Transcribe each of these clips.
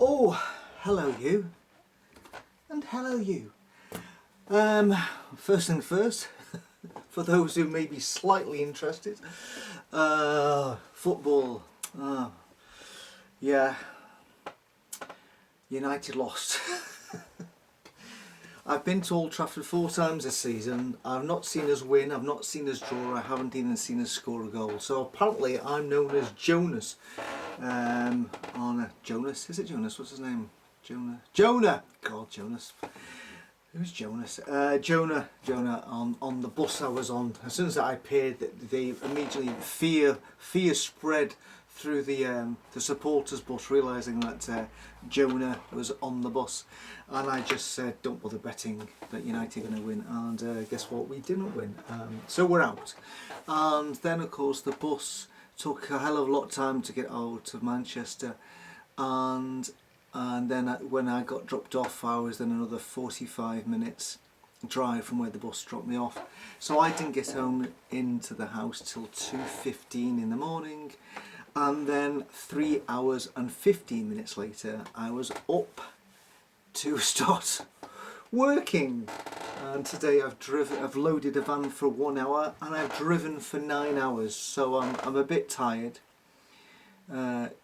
Oh, hello you, and hello you. First thing first, for those who may be slightly interested, football. Yeah, United lost. I've been to Old Trafford 4 times this season. I've not seen us win, I've not seen us draw, I haven't even seen us score a goal. So apparently I'm known as Jonas. Jonas, is it Jonas? What's his name? Jonah! God, Jonas. Who's Jonas? Jonah on the bus I was on. As soon as I appeared, they immediately fear spread through the supporters bus, realising that Jonah was on the bus, and I just said, "Don't bother betting that United are going to win." And guess what? We didn't win, so we're out. And then, of course, the bus took a hell of a lot of time to get out of Manchester, and then when I got dropped off, I was then another 45 minutes drive from where the bus dropped me off. So I didn't get home into the house till 2:15 in the morning, and then 3 hours and 15 minutes later I was up to start working. And today I've loaded a van for 1 hour and I've driven for 9 hours, so I'm a bit tired.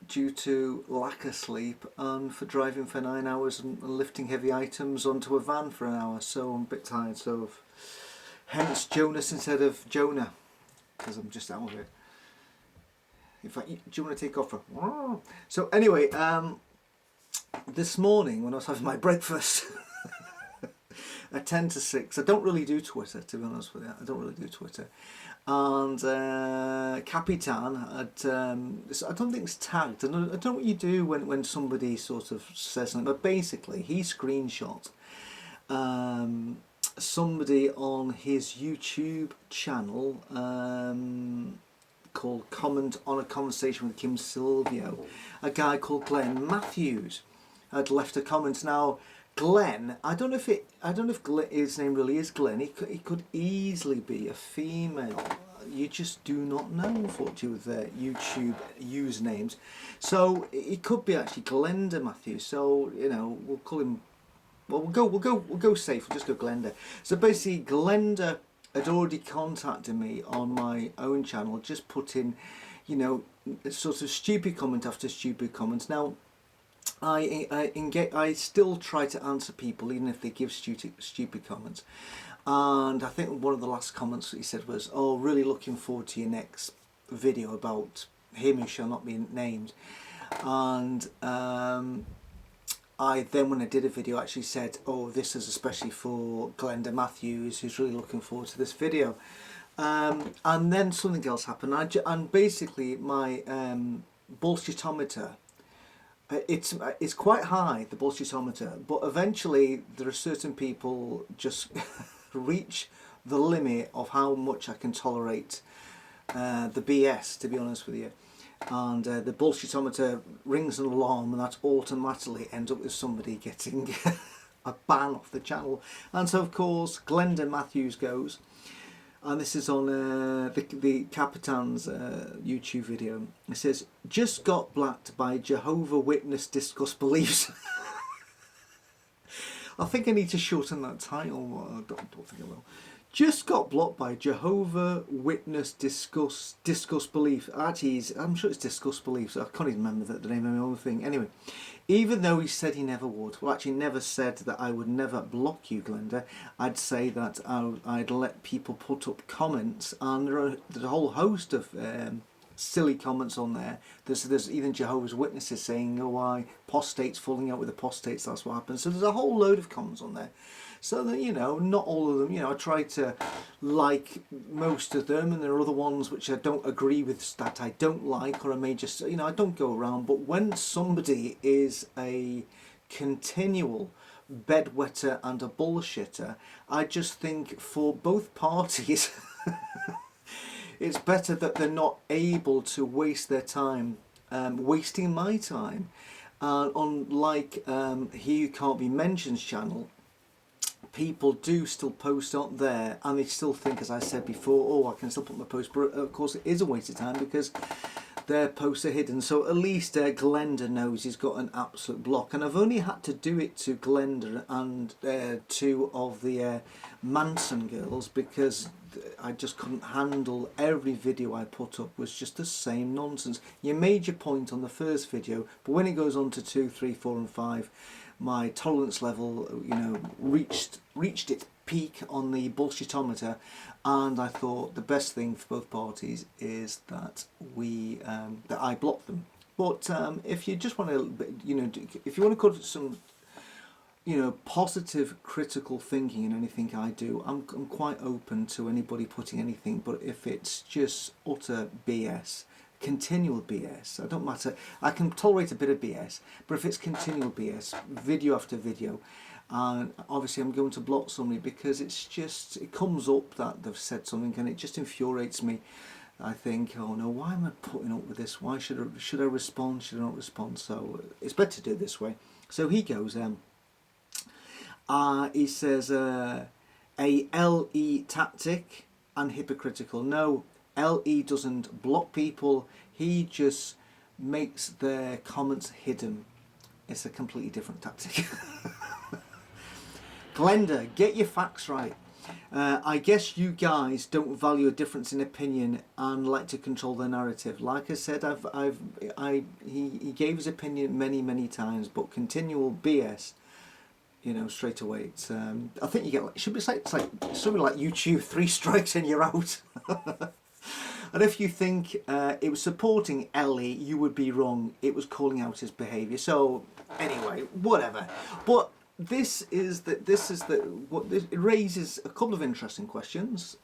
Due to lack of sleep and for driving for 9 hours and lifting heavy items onto a van for an hour, so I'm a bit tired. So hence Jonas instead of Jonah, because I'm just out of it. In fact, do you want to take off? So anyway, this morning when I was having my breakfast at 10 to 6, I don't really do Twitter, to be honest with you. I don't really do Twitter. And Capitan had, I don't think it's tagged. I don't know what you do when somebody sort of says something, but basically he screenshot somebody on his YouTube channel called Comment on a Conversation with Kim Silvio. A guy called Glenda Matthews had left a comment. Now, Glenn, I don't know if his name really is Glenn. It could easily be a female. You just do not know, unfortunately, with their YouTube usernames. So it could be actually Glenda Matthews. So we'll call him. Well, we'll go safe. We'll just go Glenda. So basically, Glenda had already contacted me on my own channel, just put in, sort of stupid comment after stupid comments. Now, I still try to answer people even if they give stupid comments, and I think one of the last comments that he said was, "Oh, really looking forward to your next video about him who shall not be named." And I then, when I did a video, actually said, "Oh, this is especially for Glenda Matthews, who's really looking forward to this video." And then something else happened, and basically my bullshitometer. It's quite high, the bullshitometer, but eventually there are certain people just reach the limit of how much I can tolerate the BS, to be honest with you. And the bullshitometer rings an alarm, and that automatically ends up with somebody getting a ban off the channel. And so, of course, Glenda Matthews goes, and this is on the Capitan's YouTube video. It says, "Just got blacked by Jehovah Witness discuss beliefs." I think I need to shorten that title. I don't think I will. "Just got blocked by Jehovah Witness discuss belief." Actually, I'm sure it's discuss beliefs. I can't even remember the name of my own thing. Anyway, even though he said he never would. Well, actually, never said that I would never block you, Glenda. I'd say that I'd let people put up comments, and there's a whole host of silly comments on there. There's even Jehovah's Witnesses saying, "Oh, why apostates falling out with apostates, that's what happens." So there's a whole load of comments on there. So that, not all of them, I try to like most of them, and there are other ones which I don't agree with, that I don't like, or I may just, I don't go around. But when somebody is a continual bedwetter and a bullshitter, I just think for both parties it's better that they're not able to waste their time wasting my time. Unlike He Who Can't Be Mentioned's channel, people do still post up there, and they still think, as I said before, "Oh, I can still put my post," but of course it is a waste of time, because their posts are hidden. So at least Glenda knows he's got an absolute block. And I've only had to do it to Glenda and two of the Manson girls, because I just couldn't handle every video I put up was just the same nonsense. You made your point on the first video, but when it goes on to 2, 3, 4 and 5, my tolerance level, you know, reached its peak on the bullshitometer, and I thought the best thing for both parties is that that I block them. But if you just want to, you know, if you want to put some, you know, positive critical thinking in anything I do, I'm quite open to anybody putting anything. But if it's just utter BS, continual BS, I don't matter, I can tolerate a bit of BS, but if it's continual BS, video after video, and obviously I'm going to block somebody, because it's just, it comes up that they've said something and it just infuriates me. I think, oh no, why am I putting up with this? Why should I respond? Should I not respond? So it's better to do it this way. So he goes, he says, a LE tactic and hypocritical. No, LE doesn't block people, he just makes their comments hidden. It's a completely different tactic. Glenda, get your facts right. I guess you guys don't value a difference in opinion and like to control the narrative. Like I said, he gave his opinion many times, but continual BS, you know, straight away. It's I think you get, it should be like, it's like something like YouTube, 3 strikes and you're out. And if you think it was supporting Ellie, you would be wrong. It was calling out his behaviour. So anyway, whatever. But it raises a couple of interesting questions.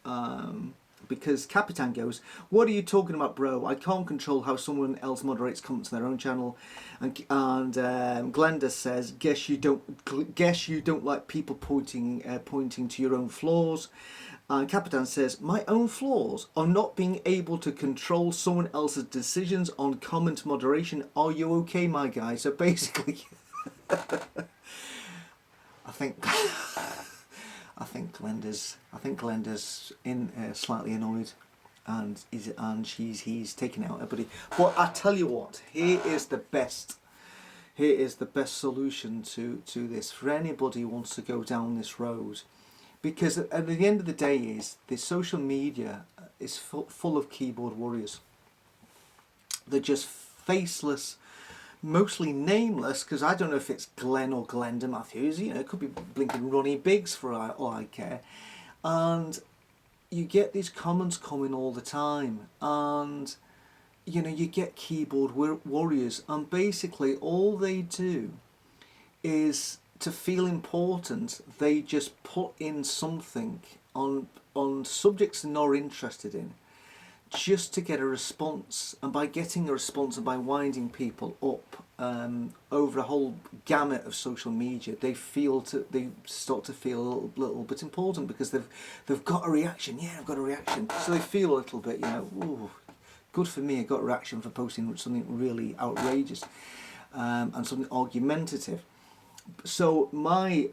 Because Capitan goes, what are you talking about, bro? I can't control how someone else moderates comments on their own channel. And Glenda says, guess you don't like people pointing to your own flaws. And Capitan says, my own flaws are not being able to control someone else's decisions on comment moderation. Are you okay, my guy? So basically, I think Glenda's slightly annoyed, and he's taking out everybody. But I tell you what, here is the best solution to this for anybody who wants to go down this road, because at the end of the day, is the social media is full of keyboard warriors. They're just faceless, mostly nameless, because I don't know if it's Glenn or Glenda Matthews, you know, it could be blinking Ronnie Biggs for all I care. And you get these comments coming all the time, and you know, you get keyboard warriors, and basically all they do is, to feel important, they just put in something on subjects they're not interested in, just to get a response. And by getting a response and by winding people up over a whole gamut of social media, they start to feel a little bit important, because they've got a reaction. Yeah, I've got a reaction. So they feel a little bit, you know, ooh, good for me, I got a reaction for posting something really outrageous and something argumentative. So my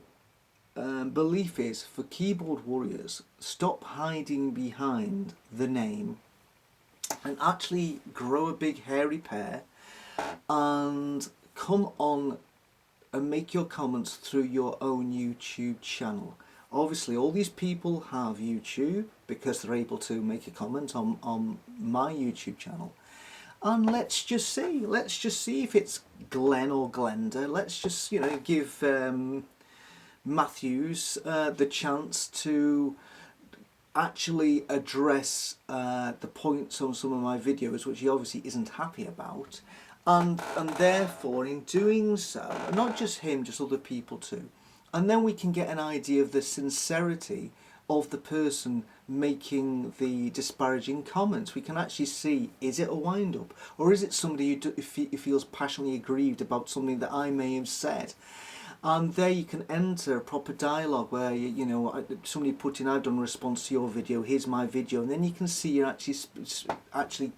belief is, for keyboard warriors, stop hiding behind the name and actually grow a big hairy pair and come on and make your comments through your own YouTube channel. Obviously all these people have YouTube because they're able to make a comment on my YouTube channel. And let's just see if it's Glenn or Glenda. Let's just, you know, give Matthews the chance to actually address the points on some of my videos, which he obviously isn't happy about, and therefore in doing so, not just him, just other people too, and then we can get an idea of the sincerity of the person making the disparaging comments. We can actually see, is it a wind-up, or is it somebody who feels passionately aggrieved about something that I may have said. And there you can enter a proper dialogue where, you know, somebody put in, I've done a response to your video, here's my video, and then you can see you're actually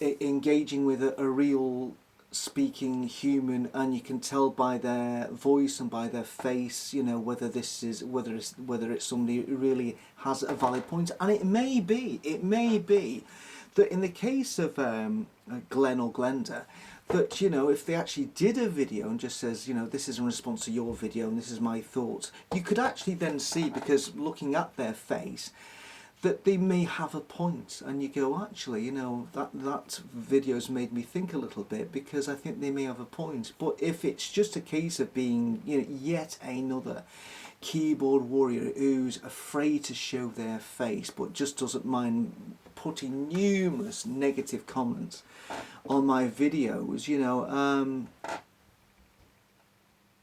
engaging with a real speaking human, and you can tell by their voice and by their face, you know, whether it's somebody who really has a valid point. And it may be that in the case of Glenn or Glenda, that, you know, if they actually did a video and just says, you know, this is in response to your video and this is my thoughts, you could actually then see, because looking at their face, that they may have a point, and you go, actually, you know, that video's made me think a little bit, because I think they may have a point. But if it's just a case of being, you know, yet another keyboard warrior who's afraid to show their face but just doesn't mind putting numerous negative comments on my videos, you know,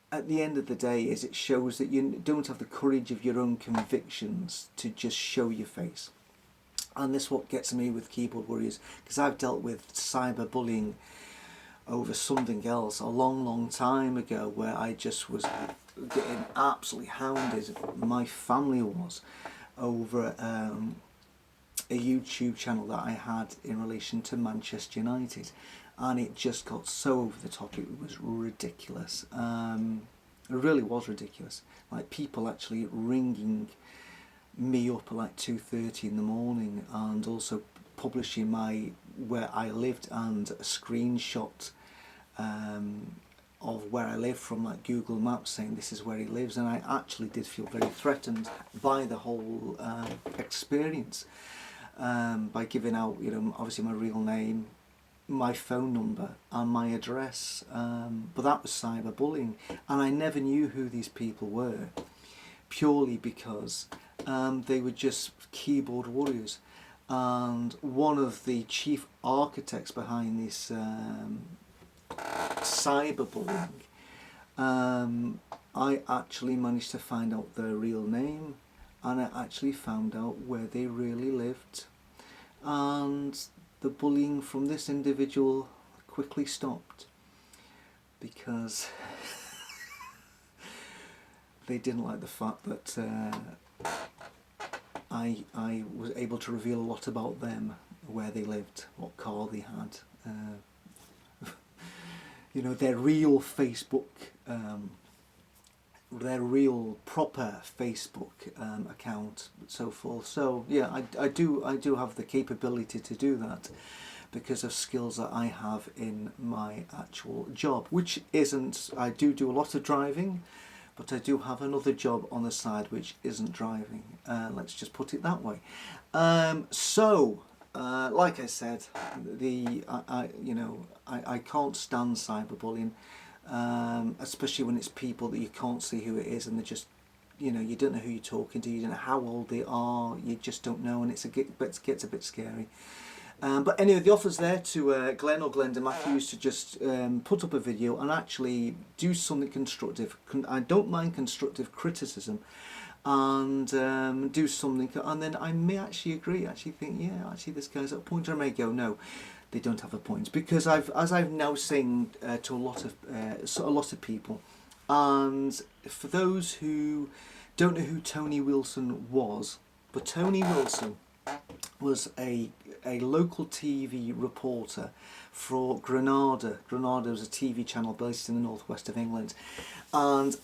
at the end of the day, is it shows that you don't have the courage of your own convictions to just show your face. And this is what gets me with keyboard warriors, because I've dealt with cyberbullying over something else a long time ago, where I just was getting absolutely hounded, my family was, over a YouTube channel that I had in relation to Manchester United, and it just got so over the top. It was ridiculous. It really was ridiculous. Like, people actually ringing me up at like 2:30 in the morning, and also publishing where I lived, and a screenshot of where I live from like Google Maps, saying this is where he lives. And I actually did feel very threatened by the whole experience, by giving out, you know, obviously my real name, my phone number and my address, but that was cyberbullying, and I never knew who these people were, purely because they were just keyboard warriors. And one of the chief architects behind this cyberbullying, I actually managed to find out their real name, and I actually found out where they really lived, and the bullying from this individual quickly stopped, because they didn't like the fact that I was able to reveal a lot about them, where they lived, what car they had, you know, their real Facebook, their real proper Facebook account, and so forth. So yeah, I do have the capability to do that, because of skills that I have in my actual job, which isn't, I do a lot of driving, but I do have another job on the side which isn't driving, let's just put it that way. Like I said, I can't stand cyberbullying, especially when it's people that you can't see who it is, and they're just, you know, you don't know who you're talking to, you don't know how old they are, you just don't know, and it gets a bit scary. But anyway, the offer's there to Glenn or Glenda Matthews to just put up a video and actually do something constructive. I don't mind constructive criticism, and do something, and then I may actually agree, actually think, yeah, actually this guy's at a point, or I may go, no, they don't have a point, because as I've now seen to a lot of people, and for those who don't know who Tony Wilson was, but Tony Wilson was a local TV reporter for Granada. Granada was a TV channel based in the northwest of England, and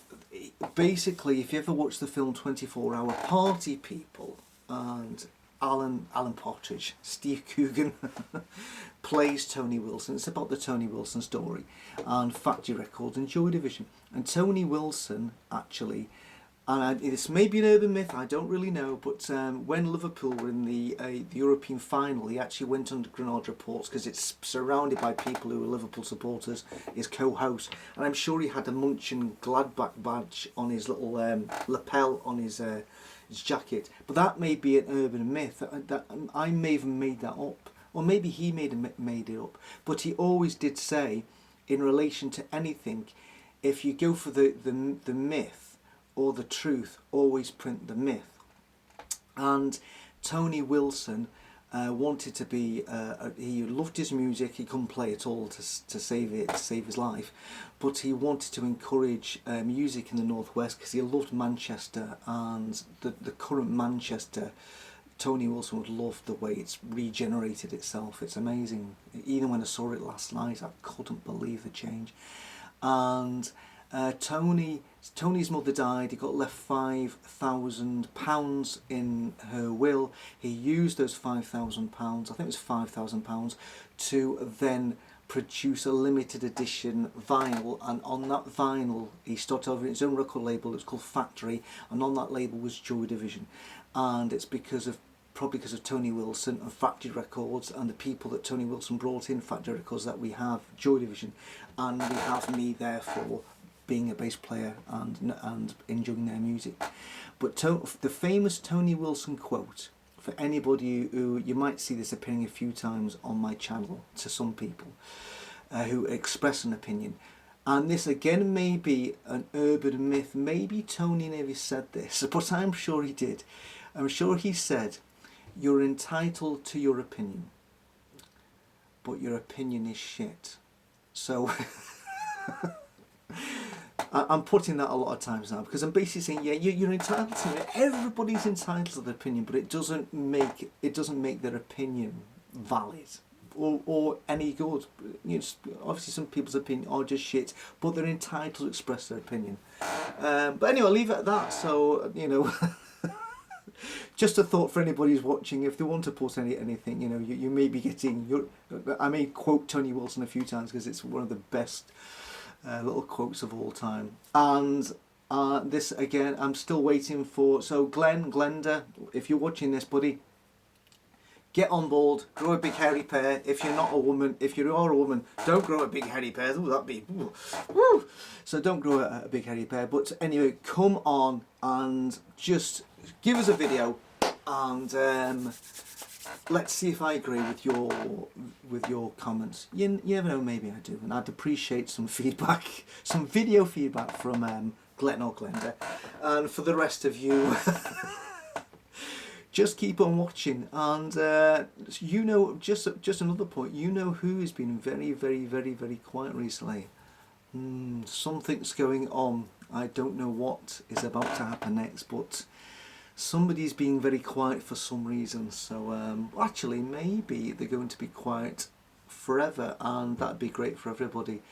basically, if you ever watch the film 24 Hour Party People, and Alan Partridge, Steve Coogan plays Tony Wilson. It's about the Tony Wilson story, and Factory Records and Joy Division. And Tony Wilson actually, and this may be an urban myth, I don't really know, but when Liverpool were in the European final, he actually went under Granada Reports, because it's surrounded by people who are Liverpool supporters, his co-host, and I'm sure he had a Munchen Gladbach badge on his little lapel on his jacket. But that may be an urban myth, that I may have made that up, or maybe he made it up, but he always did say, in relation to anything, if you go for the myth or the truth, always print the myth. And Tony Wilson wanted to be, he loved his music, he couldn't play at all to save his life, but he wanted to encourage music in the northwest, because he loved Manchester, and the current Manchester, Tony Wilson would love the way it's regenerated itself. It's amazing. Even when I saw it last night, I couldn't believe the change. And Tony's mother died. He got left £5,000 in her will. He used those £5,000, I think it was £5,000, to then produce a limited edition vinyl, and on that vinyl he started over his own record label. It was called Factory, and on that label was Joy Division. And it's probably because of Tony Wilson and Factory Records and the people that Tony Wilson brought in Factory Records that we have Joy Division, and we have me therefore being a bass player and enjoying their music. But the famous Tony Wilson quote, for anybody who, you might see this appearing a few times on my channel to some people who express an opinion, and this again may be an urban myth, maybe Tony never said this, but I'm sure he did. I'm sure he said, "You're entitled to your opinion, but your opinion is shit." So I'm putting that a lot of times now, because I'm basically saying, yeah, you're entitled to it. Everybody's entitled to their opinion, but it doesn't make their opinion valid or any good. You know, obviously some people's opinion are just shit, but they're entitled to express their opinion. But anyway, I'll leave it at that. So, you know, just a thought for anybody who's watching. If they want to put anything, you know, you may be getting. I may quote Tony Wilson a few times because it's one of the best little quotes of all time. And this again, I'm still waiting for. So Glenda, if you're watching this, buddy, get on board. Grow a big hairy pair. If you're not a woman, if you are a woman, don't grow a big hairy pair. Ooh, that'd be. Woo. So don't grow a big hairy pair. But anyway, come on and just give us a video, and let's see if I agree with your comments. You never know, maybe I do, and I'd appreciate some feedback, some video feedback from Glenn or Glenda. And for the rest of you, just keep on watching. And you know, just another point, you know who has been very, very, very, very quiet recently. Something's going on. I don't know what is about to happen next, but somebody's being very quiet for some reason. So actually, maybe they're going to be quiet forever, and that'd be great for everybody.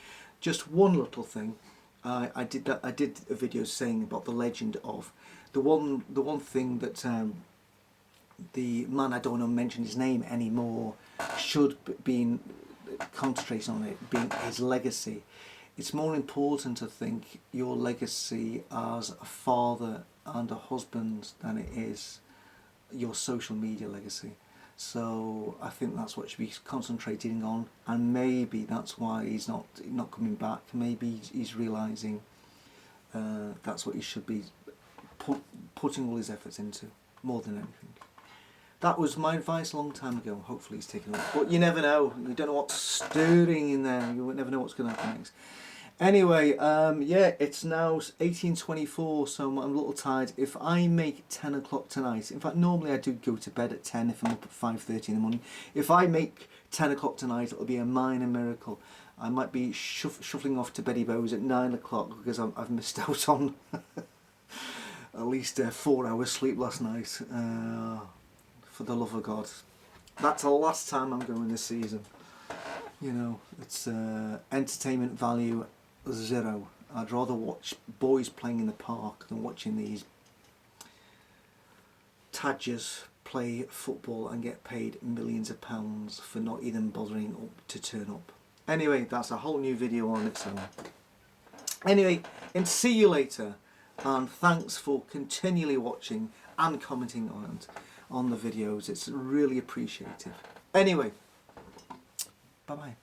Just one little thing. I did a video saying about the legend of the one thing that the man, I don't want to mention his name anymore, should be concentrating on it being his legacy. It's more important to think your legacy as a father and a husband than it is your social media legacy. So I think that's what should be concentrating on, and maybe that's why he's not coming back. Maybe he's realising that's what he should be putting all his efforts into, more than anything. That was my advice a long time ago. Hopefully he's taken it. But you never know. You don't know what's stirring in there. You never know what's going to happen next. Anyway, yeah, it's now 18:24, so I'm a little tired. If I make 10 o'clock tonight, in fact, normally I do go to bed at 10 if I'm up at 5:30 in the morning. If I make 10 o'clock tonight, it'll be a minor miracle. I might be shuffling off to Betty Bo's at 9 o'clock because I've missed out on at least 4 hours sleep last night. For the love of God. That's the last time I'm going this season. You know, it's entertainment value 0. I'd rather watch boys playing in the park than watching these tadgers play football and get paid millions of pounds for not even bothering to turn up. Anyway, that's a whole new video on its own. Anyway, and see you later, and thanks for continually watching and commenting on the videos. It's really appreciative. Anyway, bye bye.